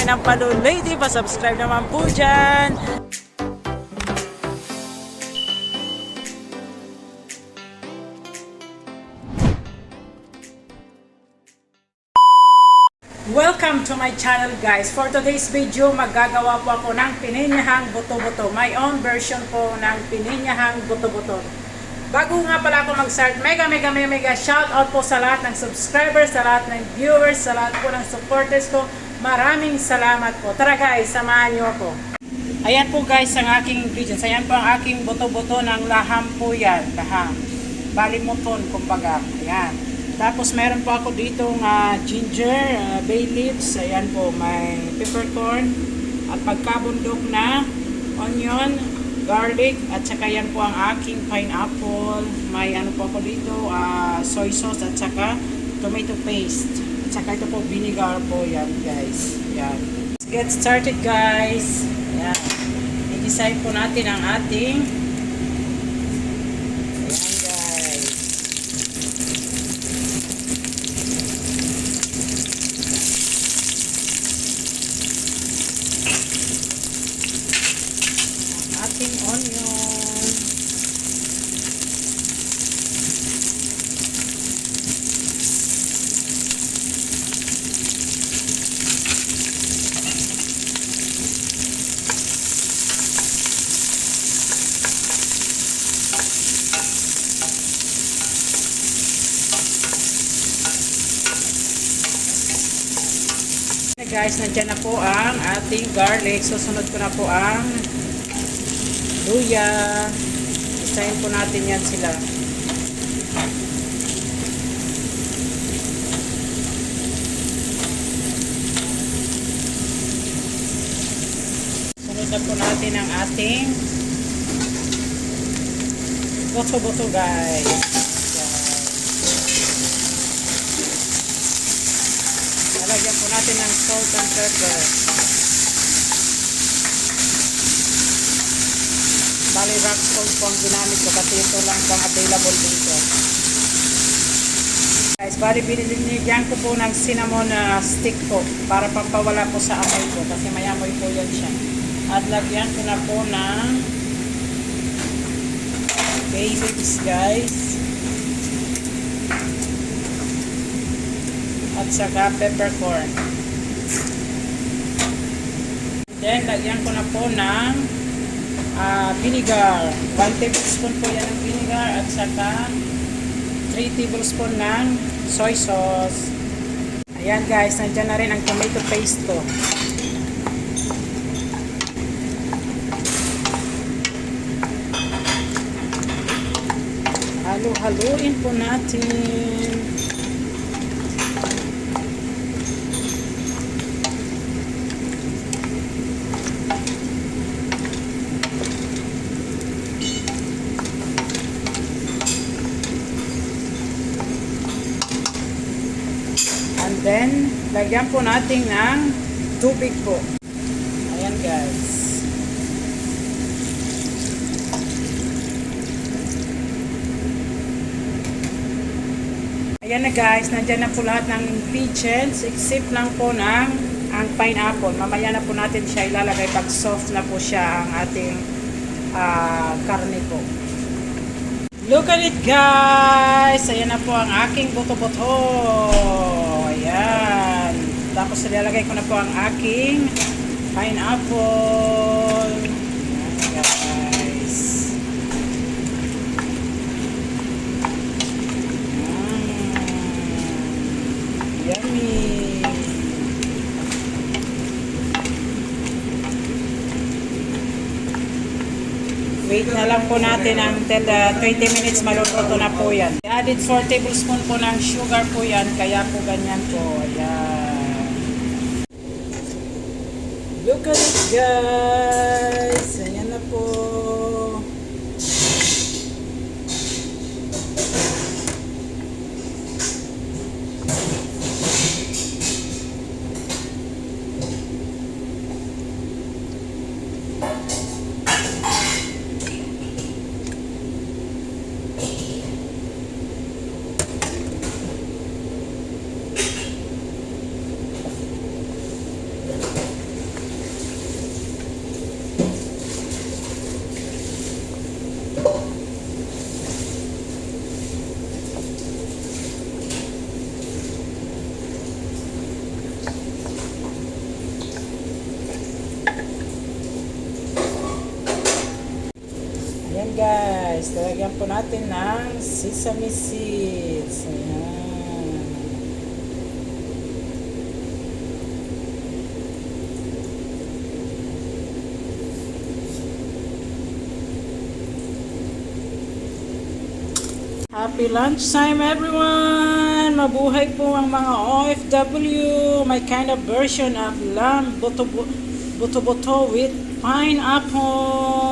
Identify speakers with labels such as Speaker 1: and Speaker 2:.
Speaker 1: ng Palo Lady. Pa-subscribe naman po dyan. Welcome to my channel guys. For today's video, magagawa po ako ng pininyahang buto-buto. My own version po ng pininyahang buto-buto. Bago nga pala ako mag-start, mega shout out po sa lahat ng subscribers, sa lahat ng viewers, sa lahat po ng supporters ko. Maraming salamat po. Tara guys, samahan niyo ako. Ayan po guys ang aking ingredients. Ayan po ang aking buto-buto ng laham po yan. Laham. Balimuton kumbaga. Ayan. Tapos meron po ako dito ginger, bay leaves. Ayan po, may peppercorn. At pagkabundok na onion, garlic, at saka yan po ang aking pineapple. May ano po ako dito, soy sauce at saka tomato paste. At saka ito po vinegar po yan guys. Yan. Let's get started guys. Yan. I-design po natin ang ating onion. Guys, nandiyan na po ang ating garlic. Susunod ko na po ang luya. Isahin po natin yan sila. Sunod na po natin ang ating buto-buto guys. Lalagyan po natin ng salt and pepper. Bali rock salt po ang ginamit ko kasi ito lang pang available dito. Guys, bali binigyan ko po ng cinnamon stick po para pampawala po sa amoy ko kasi may amoy po yan siya. At lagyan ko na po ng bay leaves guys. At saka peppercorn. Then lagyan ko na po ng vinegar. 1 tablespoon po yan ng vinegar at saka 3 tablespoon ng soy sauce. Ayan guys, nandyan na rin ang tomato paste ko. Halo-haluin po natin. Then, lagyan po natin ng tubig po. Ayan guys. Ayan na guys, nandyan na po lahat ng ingredients except lang po ng ang pineapple. Mamaya na po natin siya ilalagay pag soft na po siya ang ating karne po. Look at it guys! Ayan na po ang aking buto-buto. Ayan. Tapos ilalagay ko na po ang aking pineapple. Ayan guys. Yummy. Wait na lang po natin until 20 minutes maluluto na po yan. I added 4 tablespoon po ng sugar po yan, kaya po ganyan po. Ayan. Look at it guys. Ayan na po. guys. Lalagyan po natin ng sesame seeds. Ayan. Happy lunchtime everyone! Mabuhay po ang mga OFW. My kind of version of lamb buto-buto with pineapple.